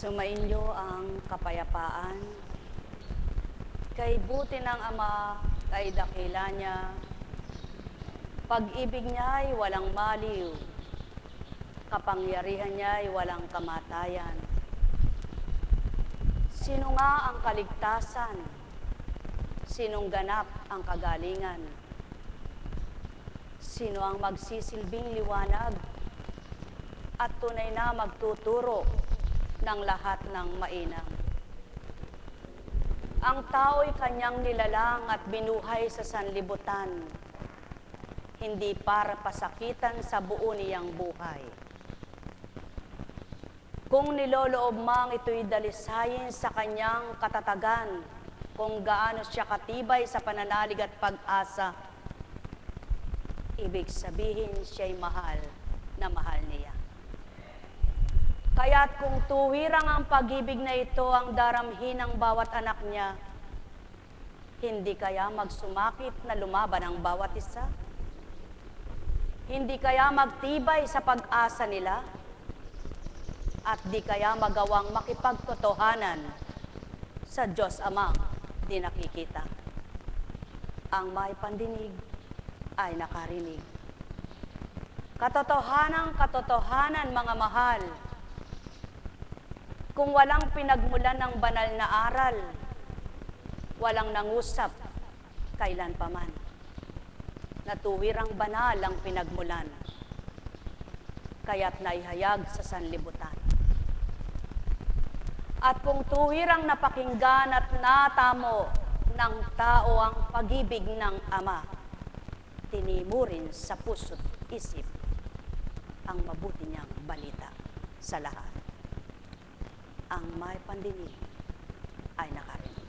Sumainyo ang kapayapaan. Kay buti ng Ama, kay dakila niya, pag-ibig niya ay walang maliw, kapangyarihan niya ay walang kamatayan. Sino nga ang kaligtasan? Sinong ganap ang kagalingan? Sino ang magsisilbing liwanag at tunay na magtuturo ng lahat ng mainam? Ang tao'y kanyang nilalang at binuhay sa sanlibutan, hindi para pasakitan sa buo niyang buhay. Kung niloloob mang ito'y dalisayin sa kanyang katatagan, kung gaano siya katibay sa pananalig at pag-asa, ibig sabihin siya'y mahal na mahal niya. Kaya't kung tuwirang ang pag-ibig na ito ang daramhin ng bawat anak niya, hindi kaya magsumakit na lumaban ang bawat isa? Hindi kaya magtibay sa pag-asa nila? At di kaya magawang makipagtotohanan sa Diyos Amang di nakikita? Ang may pandinig ay nakarinig. Katotohanan, mga mahal, kung walang pinagmulan ng banal na aral, walang nangusap kailan paman. Natuwirang banal ang pinagmulan, kaya't naihayag sa sanlibutan. At kung tuwirang napakinggan at natamo ng tao ang pag-ibig ng Ama, tinimurin sa puso't isip ang mabuti niyang balita sa lahat. Ang may pandinig ay nakarinig.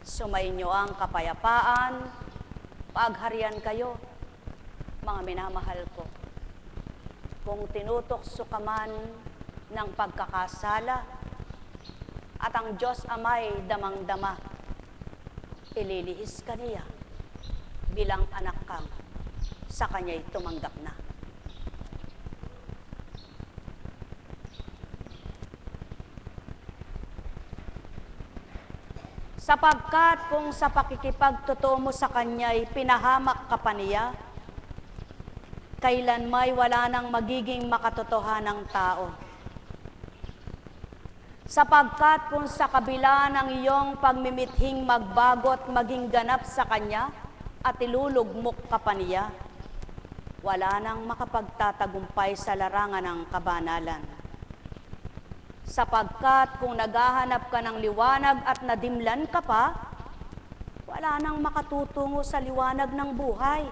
Sumainyo ang kapayapaan, pagharian kayo, mga minamahal ko. Kung tinutokso ka man ng pagkakasala, at ang Diyos Ama'y damang-dama, ililihis ka niya bilang anak kang sa Kanya'y tumanggap na. Sapagkat kung sa pakikipagtotoo mo sa Kanya'y pinahamak ka pa niya, kailan may wala nang magiging makatotohanang tao. Sapagkat kung sa kabila ng iyong pagmimithing magbagot maging ganap sa Kanya at ilulugmok ka pa niya, wala nang makapagtatagumpay sa larangan ng kabanalan. Sapagkat kung naghahanap ka ng liwanag at nadimlan ka pa, wala nang makatutungo sa liwanag ng buhay.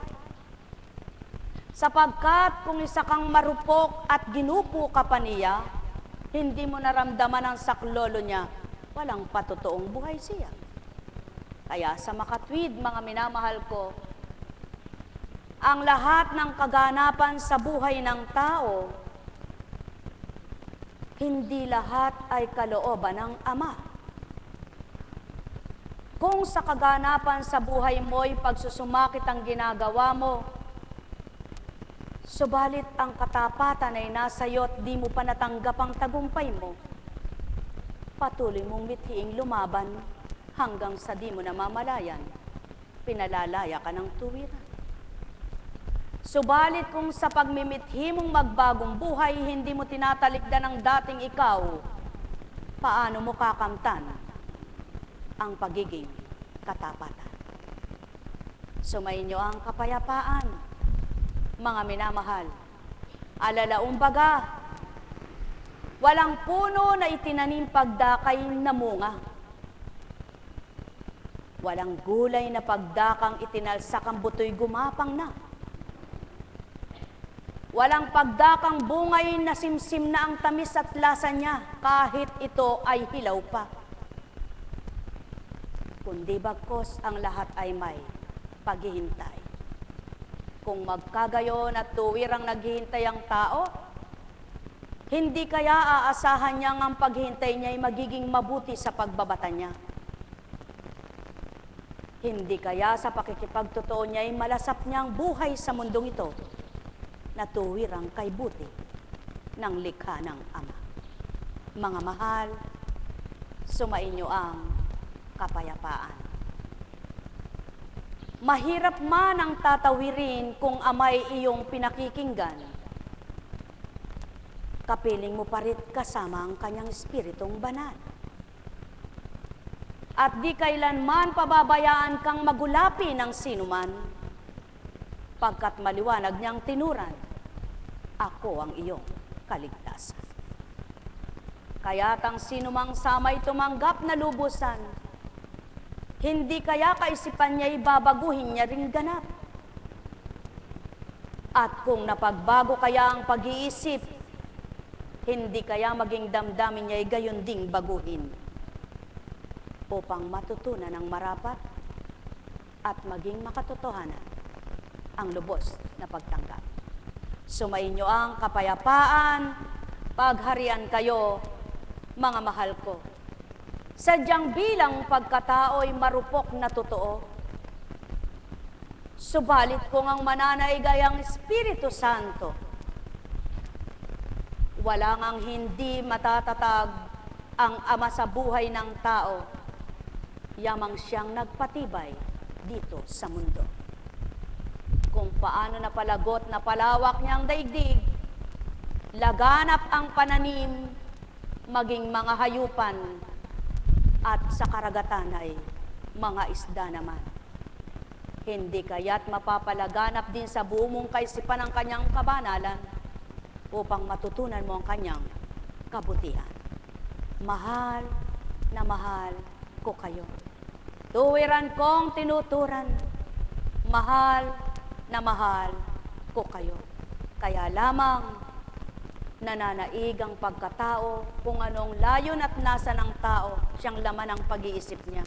Sapagkat kung isa kang marupok at ginupo ka pa niya, hindi mo naramdaman ang saklolo niya, walang patotoong buhay siya. Kaya sa makatwid, mga minamahal ko, ang lahat ng kaganapan sa buhay ng tao, hindi lahat ay kalooban ng Ama. Kung sa kaganapan sa buhay mo'y pagsusumakit ang ginagawa mo, subalit ang katapatan ay nasa iyo't di mo pa natanggap ang tagumpay mo, patuloy mong mithiing lumaban hanggang sa di mo namamalayan, pinalalaya ka ng tuwiran. Subalit kung sa pagmimithi mong magbagong buhay, hindi mo tinatalikdan ang dating ikaw, paano mo kakamtan ang pagiging katapatan? Sumainyo ang kapayapaan, mga minamahal. Alalaumbaga, walang puno na itinanim pagdakay na munga. Walang gulay na pagdakang itinalsak ang buto'y gumapang na. Walang pagdakang bungay na simsim na ang tamis at lasa niya kahit ito ay hilaw pa. Kundi bagkos ang lahat ay may paghihintay. Kung magkagayon at tuwirang naghihintay ang tao, hindi kaya aasahan niyang ang paghihintay niya ay magiging mabuti sa pagbabata niya? Hindi kaya sa pakikipagtotoo niya ay malasap niyang buhay sa mundong ito na tuwirang kay buti ng likha ng Ama? Mga mahal, sumainyo ang kapayapaan. Mahirap man ang tatawirin kung amay iyong pinakikinggan. Kapiling mo pa rin kasama ang kanyang Espiritong Banal. At di kailanman pababayaan kang magulapi ng sinuman, pagkat maliwanag niyang tinuran, ako ang iyong kaligtasan. Kaya't ang sinumang samay tumanggap na lubusan, hindi kaya kaisipan niya ibabaguhin niya ring ganap. At kung napagbago kaya ang pag-iisip, hindi kaya maging damdamin niya gayon ding baguhin, upang matutunan ng marapat at maging makatotohanan ang lubos na pagtanggap. Sumainyo ang kapayapaan, pagharian kayo, mga mahal ko. Sadyang bilang pagkatao'y marupok na totoo, subalit kung ang mananaigay ang Espiritu Santo, walang ang hindi matatatag ang Ama sa buhay ng tao, yamang siyang nagpatibay dito sa mundo. Kung paano napalagot na palawak niyang daigdig, laganap ang pananim, maging mga hayupan, at sa karagatan ay mga isda naman. Hindi kaya't mapapalaganap din sa buong mong kaisipan ang kanyang kabanalan upang matutunan mo ang kanyang kabutihan. Mahal na mahal ko kayo. Tuwiran kong tinuturan, mahal na mahal ko kayo. Kaya lamang nananaig ang pagkatao kung anong layon at nasa ng tao, siyang laman ng pag-iisip niya.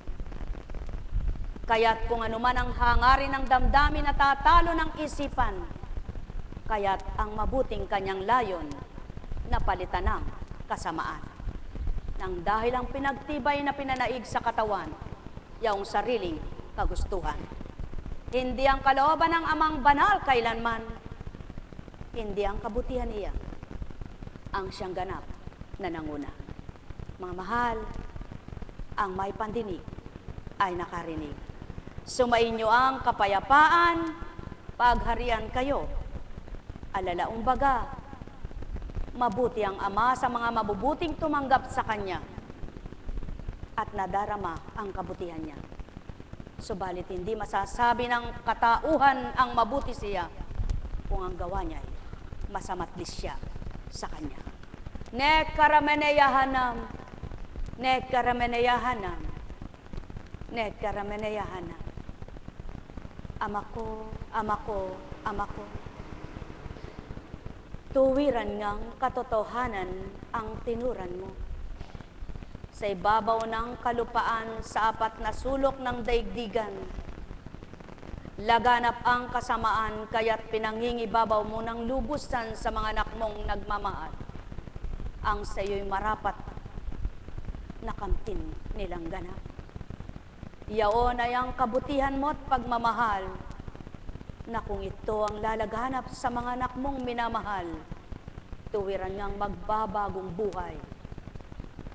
Kaya't kung ano man ang hangarin ng damdamin na tatalo ng isipan, kaya't ang mabuting kanyang layon napalitan ng kasamaan. Nang dahil ang pinagtibay na pinanaig sa katawan, yaong sariling kagustuhan. Hindi ang kalooban ng Amang Banal kailanman, hindi ang kabutihan niya ang siyang ganap na nanguna. Mga mahal, ang may pandinig ay nakarinig. Sumainyo ang kapayapaan, pagharian kayo. Alalaong baga, mabuti ang Ama sa mga mabubuting tumanggap sa Kanya at nadarama ang kabutihan niya. Subalit hindi masasabi ng katauhan ang mabuti siya kung ang gawa niya ay masamatlis siya sa Kanya. Nekarameneyahanam, nekarameneyahanam, nekarameneyahanam. Ama ko, Ama ko, Ama ko. Tuwiran ngang katotohanan ang tinuran mo. Sa ibabaw ng kalupaan sa apat na sulok ng daigdigan, laganap ang kasamaan, kaya't pinangingibabaw mo ng lubusan sa mga anak mong nagmamahal. Ang sa iyo'y marapat na kamtin nilang ganap. Iyaon ay ang kabutihan mo at pagmamahal, na kung ito ang lalaganap sa mga anak mong minamahal, tuwiran ngang magbabagong buhay,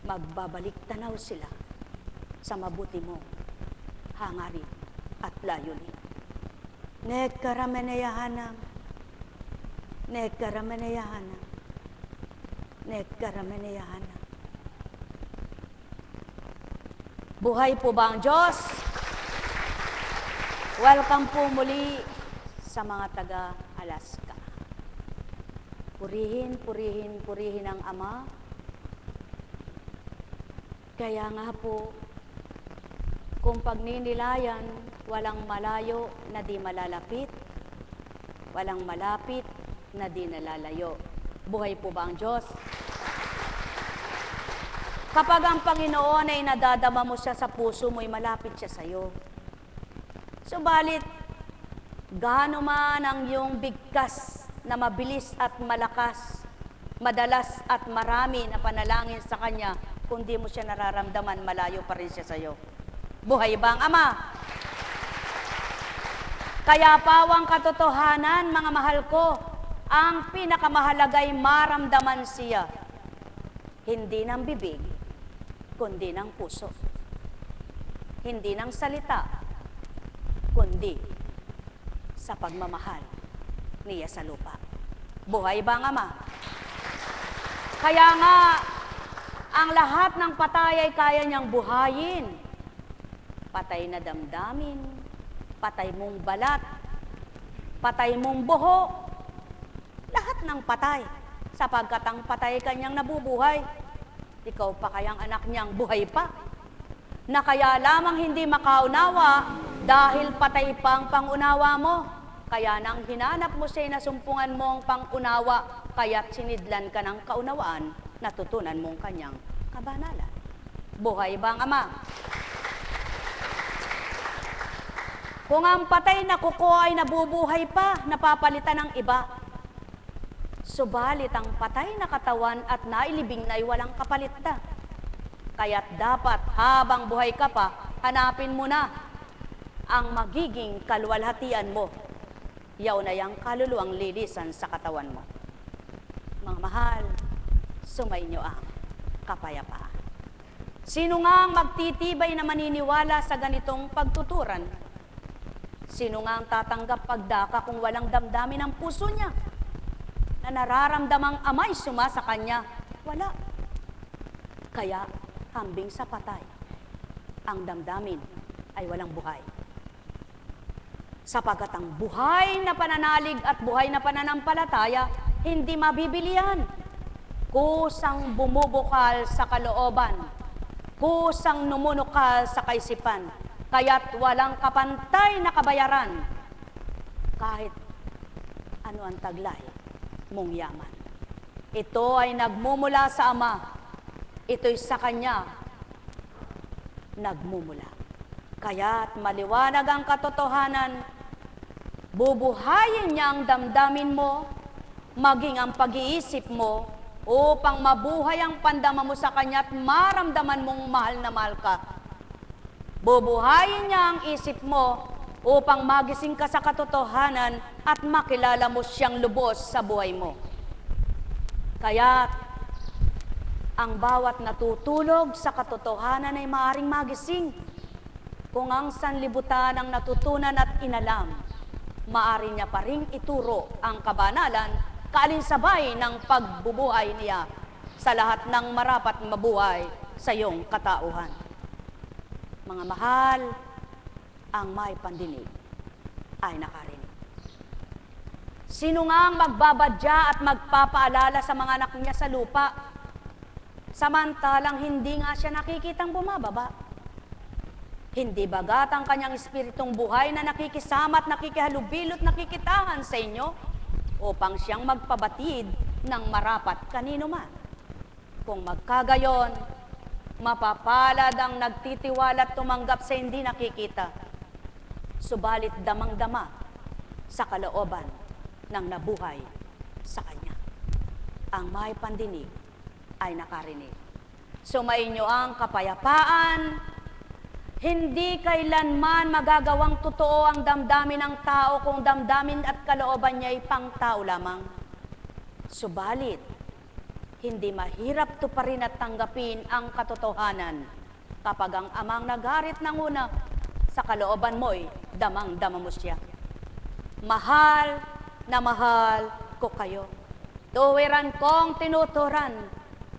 magbabalik tanaw sila sa mabuti mo, hangarin at layunin. Nekarameneyahanam, nekarameneyahanam, nekarameneyahanam. Buhay po ba ang Diyos? Welcome po muli sa mga taga-Alaska. Purihin, purihin, purihin ang Ama. Kaya nga po, kung pagninilayan, walang malayo na di malalapit, walang malapit na di nalalayo. Buhay po ba ang Diyos? Kapag ang Panginoon ay nadadama mo siya sa puso mo'y malapit siya sa iyo. Subalit, gaano man ang iyong bigkas na mabilis at malakas, madalas at marami na panalangin sa Kanya, kung di mo siya nararamdaman, malayo pa rin siya sa iyo. Buhay ba ang Ama? Kaya pawang katotohanan, mga mahal ko, ang pinakamahalagay maramdaman siya. hindi ng bibig, kundi ng puso. Hindi ng salita, kundi sa pagmamahal niya sa lupa. Buhay ba ang Ama? Kaya nga, ang lahat ng patay ay kaya niyang buhayin. Patay na damdamin, patay mong balat, patay mong buho, lahat ng patay, sapagkat ang patay kanyang nabubuhay. Ikaw pa kayang anak niyang buhay pa, na kaya lamang hindi makaunawa dahil patay pa ang pangunawa mo. Kaya nang hinanap mo siya, nasumpungan mo ang pangunawa, kaya't sinidlan ka ng kaunawaan, natutunan mong kanyang kabanalan. Buhay ba ang Ama? Kung ang patay na kuko ay nabubuhay pa, napapalitan ng iba. Subalit ang patay na katawan at nailibing na ay walang kapalit na. Kaya't dapat habang buhay ka pa, hanapin mo na ang magiging kaluwalhatian mo. Yaw na yang kaluluwang lilisan sa katawan mo. Mga mahal, sumainyo ang kapayapaan. Sino nga ang magtitibay na maniniwala sa ganitong pagtuturan? Sino nga ang tatanggap pagdaka kung walang damdamin ang puso niya? Na nararamdamang amay suma sa kanya? Wala. Kaya, kambing sa patay, ang damdamin ay walang buhay. Sapagat ang buhay na pananalig at buhay na pananampalataya, hindi mabibilihan. Kusang bumubukal sa kalooban, kusang numunukal sa kaisipan, kaya't walang kapantay na kabayaran, kahit ano ang taglay mong yaman. Ito ay nagmumula sa Ama, ito'y sa Kanya nagmumula. Kaya't maliwanag ang katotohanan, bubuhayin niya ang damdamin mo, maging ang pag-iisip mo, upang mabuhay ang pandama mo sa Kanya at maramdaman mong mahal na mahal ka. Bubuhayin niya ang isip mo upang magising ka sa katotohanan at makilala mo siyang lubos sa buhay mo. Kaya't ang bawat natutulog sa katotohanan ay maaaring magising. Kung ang sanlibutan ang natutunan at inalam, maaari niya pa ring ituro ang kabanalan, kaalinsabay ng pagbubuhay niya sa lahat ng marapat mabuhay sa iyong katauhan. Mga mahal, ang may pandinig ay nakarinig. Sino nga ang magbabadya at magpapaalala sa mga anak niya sa lupa, samantalang hindi nga siya nakikitang bumababa? Hindi bagat ang kanyang espiritong buhay na nakikisama at nakikihalubilo at nakikitahan sa inyo upang siyang magpabatid ng marapat kanino man? Kung magkagayon, mapapalad ang nagtitiwala at tumanggap sa hindi nakikita, subalit damang-dama sa kalooban ng nabuhay sa Kanya. Ang may pandinig ay nakarinig. Sumainyo ang kapayapaan. Hindi kailanman magagawang totoo ang damdamin ng tao kung damdamin at kalooban niya ay pang-tao lamang. Subalit, hindi mahirap tuparin at tanggapin ang katotohanan kapag ang amang nagarit ng una sa kalooban mo'y damang-dama mo siya. Mahal na mahal ko kayo. Tuwiran kong tinuturan,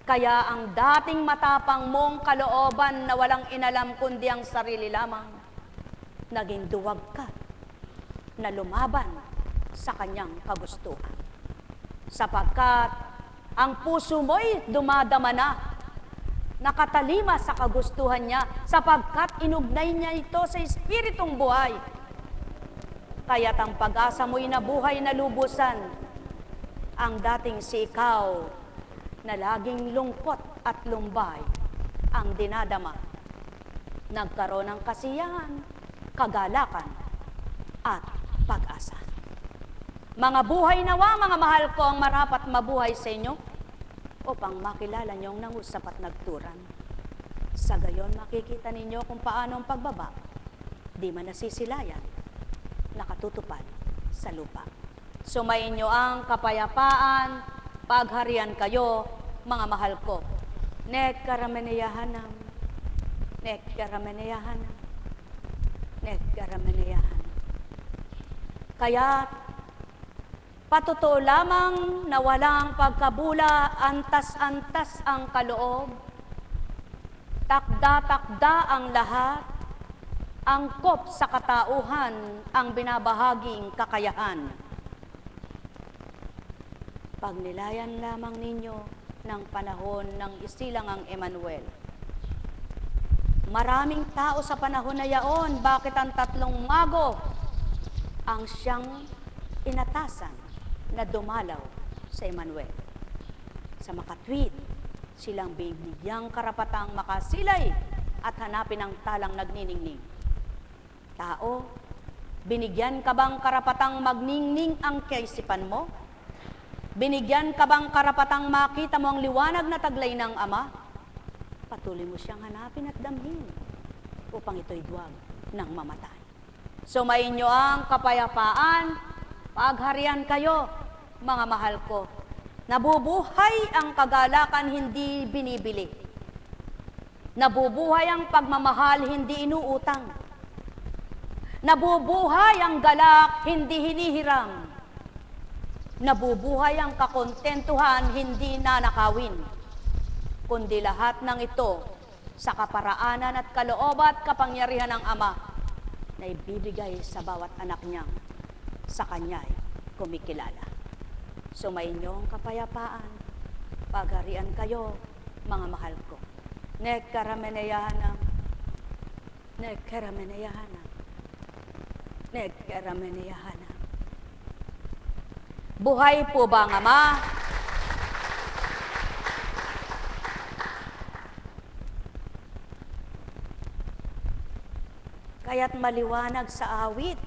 kaya ang dating matapang mong kalooban na walang inalam kundi ang sarili lamang, naging duwag ka na lumaban sa kanyang kagustuhan. Sapagkat ang puso mo'y dumadama na, nakatalima sa kagustuhan niya, sapagkat inugnay niya ito sa espiritong buhay. Kaya't ang pag-asa mo'y nabuhay na lubusan, ang dating si ikaw na laging lungkot at lumbay ang dinadama, nagkaroon ng kasiyahan, kagalakan, at pag-asa. Mga buhay nawa, mga mahal ko, ang marapat mabuhay sa inyo upang makilala niyong nangusap at nagturan. Sa gayon, makikita ninyo kung paano ang pagbaba, di man nasisilayan, nakatutupad sa lupa. Sumayin niyo ang kapayapaan, pagharian kayo, mga mahal ko. Nekkarameneyahanam, nekkarameneyahanam, nekkarameneyahanam. Kaya't patotoo lamang na walang pagkabula, antas-antas ang kaloob, takda-takda ang lahat, angkop sa katauhan ang binabahaging kakayahan. Pagnilayan lamang ninyo ng panahon ng isilangang Emmanuel. Maraming tao sa panahon na yaon, bakit ang tatlong mago ang siyang inatasan na dumalaw sa Emmanuel? Sa makatwid, silang bibigyang karapatang makasilay at hanapin ang talang nagniningning. Tao, binigyan ka bang karapatang magningning ang kaisipan mo? Binigyan ka bang karapatang makita mo ang liwanag na taglay ng Ama? Patuloy mo siyang hanapin at damhin upang ito'y duwag ng mamatay. Sumainyo ang kapayapaan, pagharian kayo, mga mahal ko. Nabubuhay ang kagalakan, hindi binibili. Nabubuhay ang pagmamahal, hindi inuutang. Nabubuhay ang galak, hindi hinihiram. Nabubuhay ang kakontentuhan, hindi nanakawin. Kundi lahat ng ito sa kaparaanan at kaloob at kapangyarihan ng Ama na ibibigay sa bawat anak niyang sa Kanya'y kumikilala. Sumainyo ang kapayapaan, pagharian kayo, mga mahal ko. Nekkarameneyahanam, nekkarameneyahanam, nekkarameneyahanam. Buhay po ba ang Ama? Kaya't maliwanag sa awit,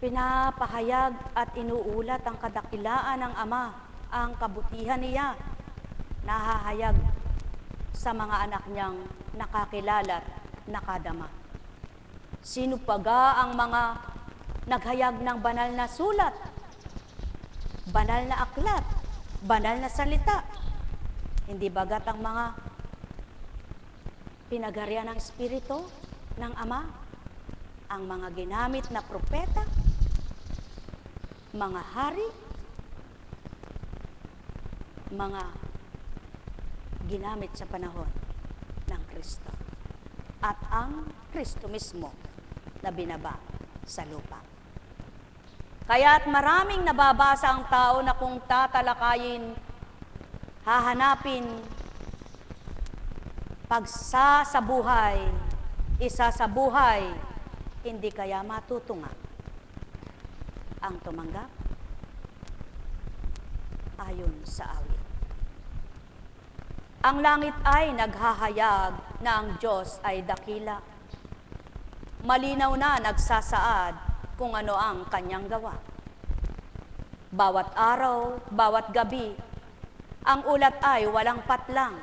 pinapahayag at inuulat ang kadakilaan ng Ama, ang kabutihan niya, nahahayag sa mga anak niyang nakakilala at nakadama. Sino pa ga ang mga naghayag ng banal na sulat, banal na aklat, banal na salita? Hindi bagat ang mga pinagarian ng Espiritu ng Ama, ang mga ginamit na propeta, mga hari, mga ginamit sa panahon ng Kristo, at ang Kristo mismo na binaba sa lupa. Kaya't maraming nababasa ang tao na kung tatalakayin, hahanapin, pagsasabuhay, isa sa buhay, hindi kaya matutunga ang tumanggap ayon sa awit. Ang langit ay naghahayag na ang Diyos ay dakila. Malinaw na nagsasaad kung ano ang kanyang gawa. Bawat araw, bawat gabi, ang ulat ay walang patlang.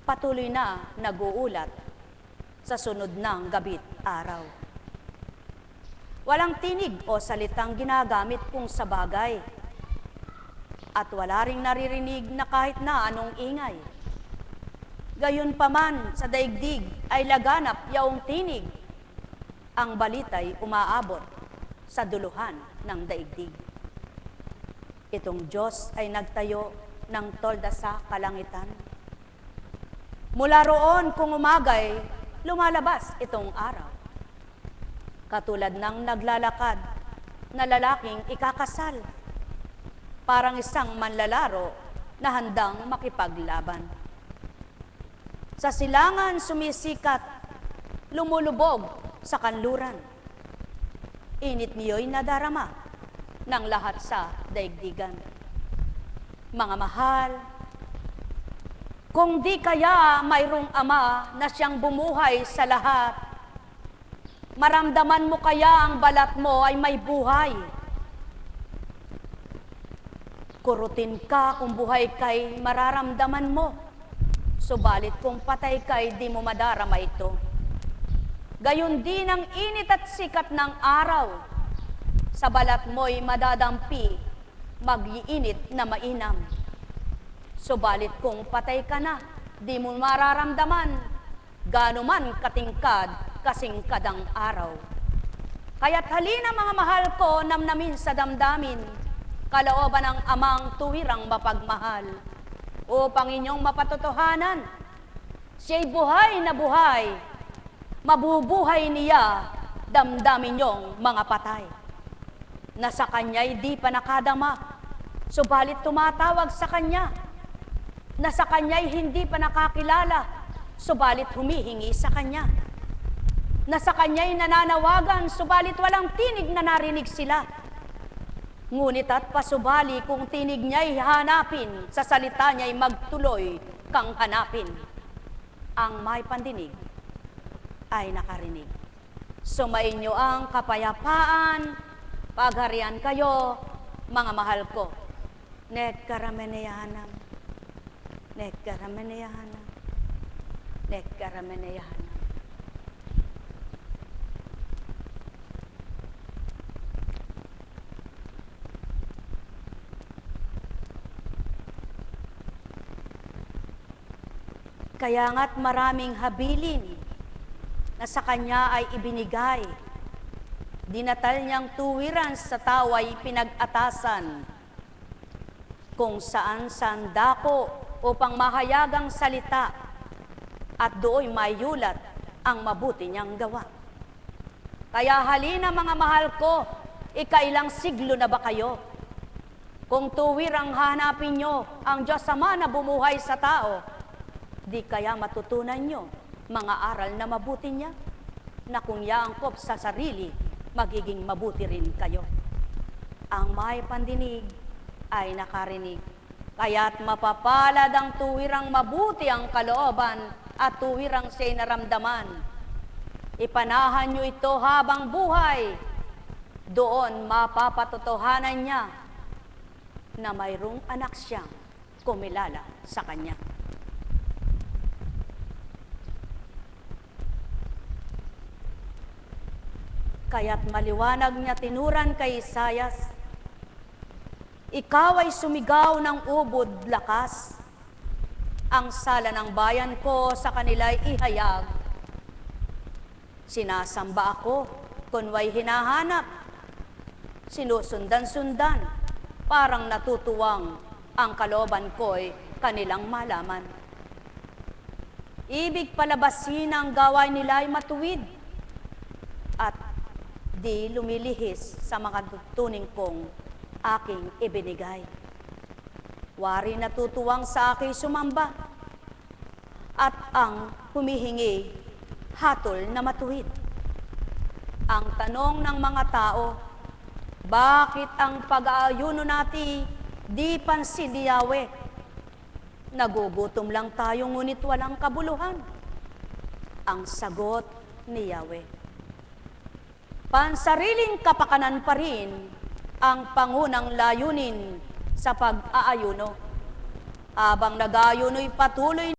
Patuloy na nag-uulat sa sunod ng gabit araw. Walang tinig o salitang ginagamit kung sa bagay. At wala ring naririnig na kahit na anong ingay. Gayunpaman sa daigdig ay laganap yaong tinig. Ang balita'y umaabot sa duluhan ng daigdig. Itong Diyos ay nagtayo ng tolda sa kalangitan. Mula roon kung umagay, lumalabas itong araw. Katulad ng naglalakad na lalaking ikakasal, parang isang manlalaro na handang makipaglaban. Sa silangan sumisikat, lumulubog sa kanluran. Init niyo'y nadarama ng lahat sa daigdigan. Mga mahal, kung di kaya mayroong Ama na siyang bumuhay sa lahat, maramdaman mo kaya ang balat mo ay may buhay. Kurutin ka kung buhay kay mararamdaman mo, subalit kung patay kay di mo madarama ito. Gayon din ang init at sikat ng araw, sa balat mo'y madadampi, mag-iinit na mainam. Subalit kung patay ka na, di mo mararamdaman, gaano man katingkad, kasingkad ang araw. Kaya't halina mga mahal ko, namnamin sa damdamin, kalooban ng amang tuwirang mapagmahal, upang inyong mapatotohanan, siya'y buhay na buhay, mabubuhay niya, damdamin niyong mga patay. Na sa kanya'y di pa nakadama, subalit tumatawag sa kanya. Na sa kanya'y hindi pa nakakilala, subalit humihingi sa kanya. Na sa kanya'y nananawagan, subalit walang tinig na narinig sila. Ngunit at pasubali kung tinig niya'y hanapin, sa salita niya'y magtuloy kang hanapin. Ang may pandinig ay nakarinig. Sumainyo ang kapayapaan, pagharian kayo, mga mahal ko. Nekkarameneyanam, nekkarameneyanam, nekkarameneyanam. Kaya nga't maraming habilin na sa kanya ay ibinigay. Dinatal niyang tuwiran sa tao ay pinag-atasan, kung saan sandako upang mahayagang salita at dooy mayulat ang mabuti niyang gawa. Kaya halina mga mahal ko, ikailang siglo na ba kayo? Kung tuwirang hanapin nyo ang Diyos Ama na bumuhay sa tao, di kaya matutunan nyo mga aral na mabuti niya, na kung yaangkop sa sarili, magiging mabuti rin kayo. Ang may pandinig ay nakarinig. Kaya't mapapalad ang tuwirang mabuti ang kalooban at tuwirang siya'y naramdaman. Ipanahan nyo ito habang buhay. Doon mapapatotohanan niya na mayroong anak siyang kumilala sa kanya. Kaya't maliwanag niya tinuran kay Isayas, ikaw ay sumigaw ng ubod lakas, ang sala ng bayan ko sa kanila'y ihayag. Sinasamba ako, kunway hinahanap, sinusundan-sundan, parang natutuwang ang kalooban ko'y kanilang malaman. Ibig palabasin ang gawain nila'y matuwid, at di lumilihis sa mga tutuning kong aking ibinigay. Wari natutuwang sa aking sumamba, at ang humihingi hatol na matuwid. Ang tanong ng mga tao, bakit ang pag-aayuno natin di pansin ni Yahweh? Nagugutom lang tayo ngunit walang kabuluhan. Ang sagot ni Yahweh, pansariling kapakanan pa rin ang pangunang layunin sa pag-aayuno. Habang nag-aayuno'y patuloy